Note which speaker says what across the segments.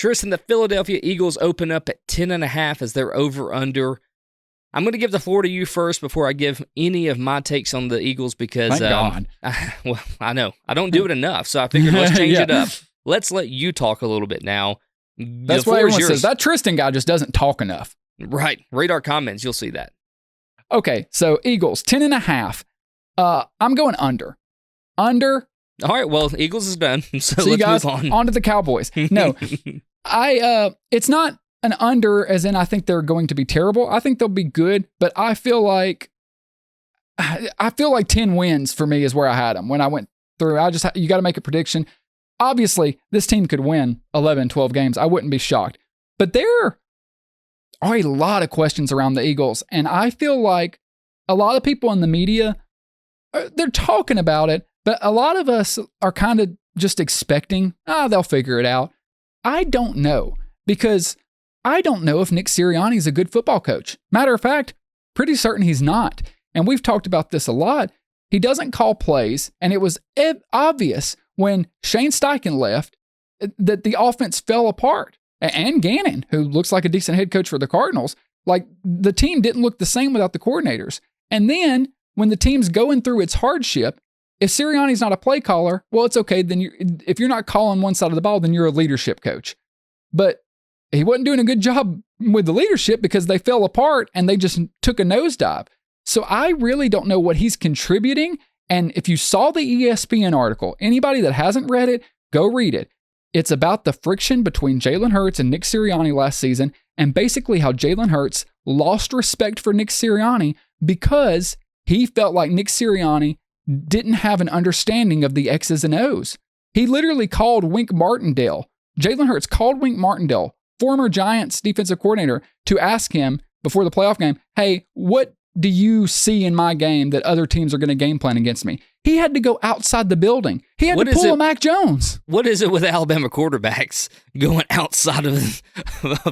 Speaker 1: Tristan, the Philadelphia Eagles open up at 10.5 as their over-under. I'm going to give the floor to you first before I give any of my takes on the Eagles because,
Speaker 2: Thank God.
Speaker 1: I know. I don't do it enough, so I figured let's change it up. Let's let you talk a little bit now.
Speaker 2: That's what everyone says. That Tristan guy just doesn't talk enough.
Speaker 1: Right. Read our comments. You'll see that.
Speaker 2: Okay, so Eagles, 10.5. I'm going under. Under.
Speaker 1: All right, well, Eagles is done, so
Speaker 2: See,
Speaker 1: let's
Speaker 2: guys,
Speaker 1: move
Speaker 2: on to the Cowboys. No, it's not an under as in I think they're going to be terrible. I think they'll be good, but I feel like 10 wins for me is where I had them when I went through. You got to make a prediction. Obviously, this team could win 11, 12 games. I wouldn't be shocked. But there are a lot of questions around the Eagles, and I feel like a lot of people in the media, they're talking about it, but a lot of us are kind of just expecting, they'll figure it out. I don't know, because I don't know if Nick Siriani is a good football coach. Matter of fact, pretty certain he's not. And we've talked about this a lot. He doesn't call plays, and it was obvious when Shane Steichen left that the offense fell apart. And Gannon, who looks like a decent head coach for the Cardinals, like the team didn't look the same without the coordinators. And then when the team's going through its hardship, if Sirianni's not a play caller, well, it's okay. Then if you're not calling one side of the ball, then you're a leadership coach. But he wasn't doing a good job with the leadership because they fell apart and they just took a nosedive. So I really don't know what he's contributing. And if you saw the ESPN article, anybody that hasn't read it, go read it. It's about the friction between Jalen Hurts and Nick Sirianni last season, and basically how Jalen Hurts lost respect for Nick Sirianni because he felt like Nick Sirianni didn't have an understanding of the X's and O's. He literally called Wink Martindale. Jalen Hurts called Wink Martindale, former Giants defensive coordinator, to ask him before the playoff game, hey, what do you see in my game that other teams are going to game plan against me? He had to go outside the building. He had to pull a Mac Jones.
Speaker 1: What is it with Alabama quarterbacks going outside of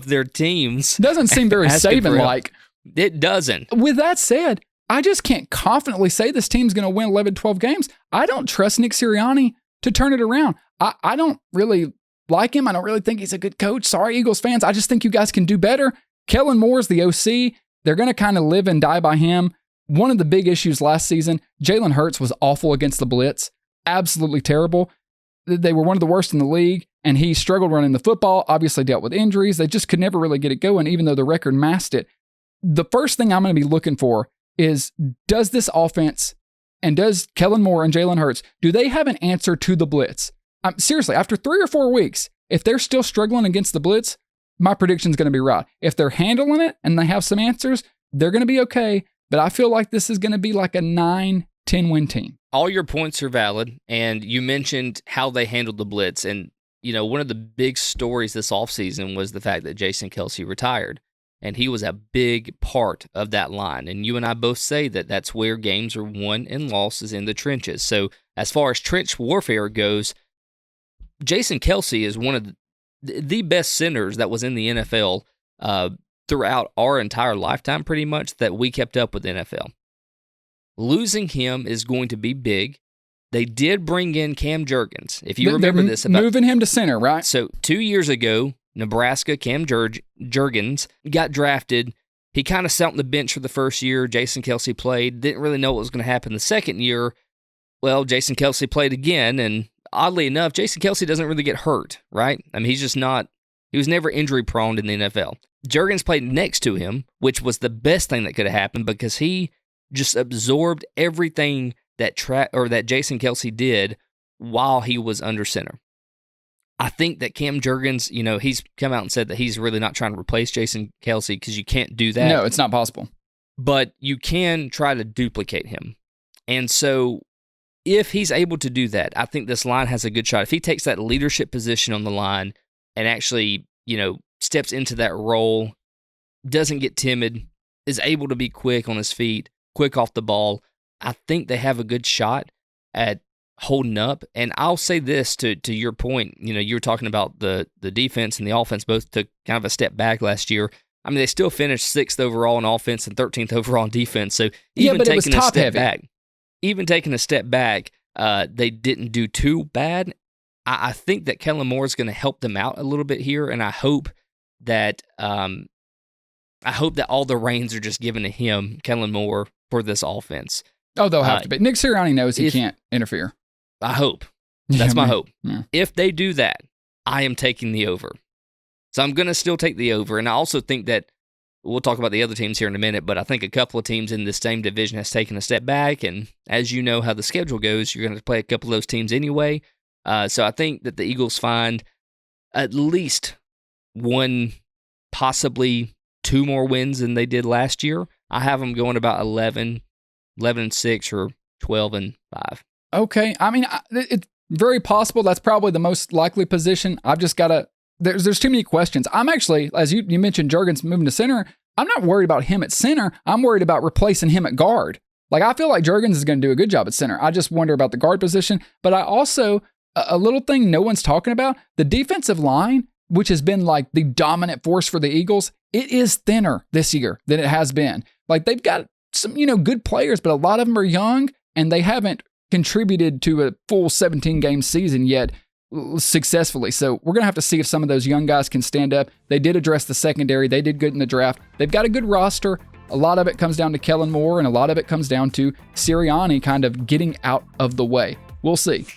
Speaker 1: their teams?
Speaker 2: Doesn't seem very Saban-like.
Speaker 1: It doesn't.
Speaker 2: With that said, I just can't confidently say this team's going to win 11, 12 games. I don't trust Nick Sirianni to turn it around. I don't really like him. I don't really think he's a good coach. Sorry, Eagles fans. I just think you guys can do better. Kellen Moore's the OC. They're going to kind of live and die by him. One of the big issues last season, Jalen Hurts was awful against the blitz. Absolutely terrible. They were one of the worst in the league, and he struggled running the football, obviously dealt with injuries. They just could never really get it going, even though the record masked it. The first thing I'm going to be looking for is, does this offense and does Kellen Moore and Jalen Hurts, do they have an answer to the blitz? Seriously, after 3 or 4 weeks, if they're still struggling against the blitz, my prediction is going to be right. If they're handling it and they have some answers, they're going to be okay. But I feel like this is going to be like a 9-10 win team.
Speaker 1: All your points are valid, and you mentioned how they handled the blitz. And, you know, one of the big stories this offseason was the fact that Jason Kelce retired, and he was a big part of that line. And you and I both say that that's where games are won and lost is in the trenches. So as far as trench warfare goes, Jason Kelce is one of the best centers that was in the NFL throughout our entire lifetime, pretty much, that we kept up with the NFL. Losing him is going to be big. They did bring in Cam Jurgens. If you remember this.
Speaker 2: Moving him to center, right?
Speaker 1: So 2 years ago, Nebraska, Cam Jurgens got drafted. He kind of sat on the bench for the first year. Jason Kelce played. Didn't really know what was going to happen the second year. Well, Jason Kelce played again, and oddly enough, Jason Kelce doesn't really get hurt, right? I mean, he's just not, he was never injury prone in the NFL. Jurgens played next to him, which was the best thing that could have happened because he just absorbed everything that Jason Kelce did while he was under center. I think that Cam Jurgens, you know, he's come out and said that he's really not trying to replace Jason Kelce because you can't do that.
Speaker 2: No, it's not possible.
Speaker 1: But you can try to duplicate him. And so if he's able to do that, I think this line has a good shot. If he takes that leadership position on the line and actually, you know, steps into that role, doesn't get timid, is able to be quick on his feet, quick off the ball, I think they have a good shot at holding up. And I'll say this to your point, you know, you were talking about the defense and the offense both took kind of a step back last year. I mean, they still finished 6th overall in offense and 13th overall in defense. So even taking a step back, they didn't do too bad. I think that Kellen Moore is going to help them out a little bit here, and I hope that all the reins are just given to him, Kellen Moore, for this offense.
Speaker 2: Oh, they'll have to be. Nick Siriani knows he can't interfere.
Speaker 1: I hope. That's my hope.
Speaker 2: Yeah.
Speaker 1: If they do that, I am taking the over. So I'm going to still take the over. And I also think that we'll talk about the other teams here in a minute, but I think a couple of teams in this same division has taken a step back. And as you know how the schedule goes, you're going to play a couple of those teams anyway. So I think that the Eagles find at least one, possibly two more wins than they did last year. I have them going about 11-6 or 12-5.
Speaker 2: Okay. I mean, it's very possible. That's probably the most likely position. I've just got to, there's too many questions. I'm actually, as you mentioned, Juergens moving to center. I'm not worried about him at center. I'm worried about replacing him at guard. Like, I feel like Juergens is going to do a good job at center. I just wonder about the guard position. But I also, a little thing no one's talking about, the defensive line, which has been like the dominant force for the Eagles, it is thinner this year than it has been. Like, they've got some, good players, but a lot of them are young and they haven't contributed to a full 17-game season yet successfully. So we're going to have to see if some of those young guys can stand up. They did address the secondary. They did good in the draft. They've got a good roster. A lot of it comes down to Kellen Moore, and a lot of it comes down to Siriani kind of getting out of the way. We'll see.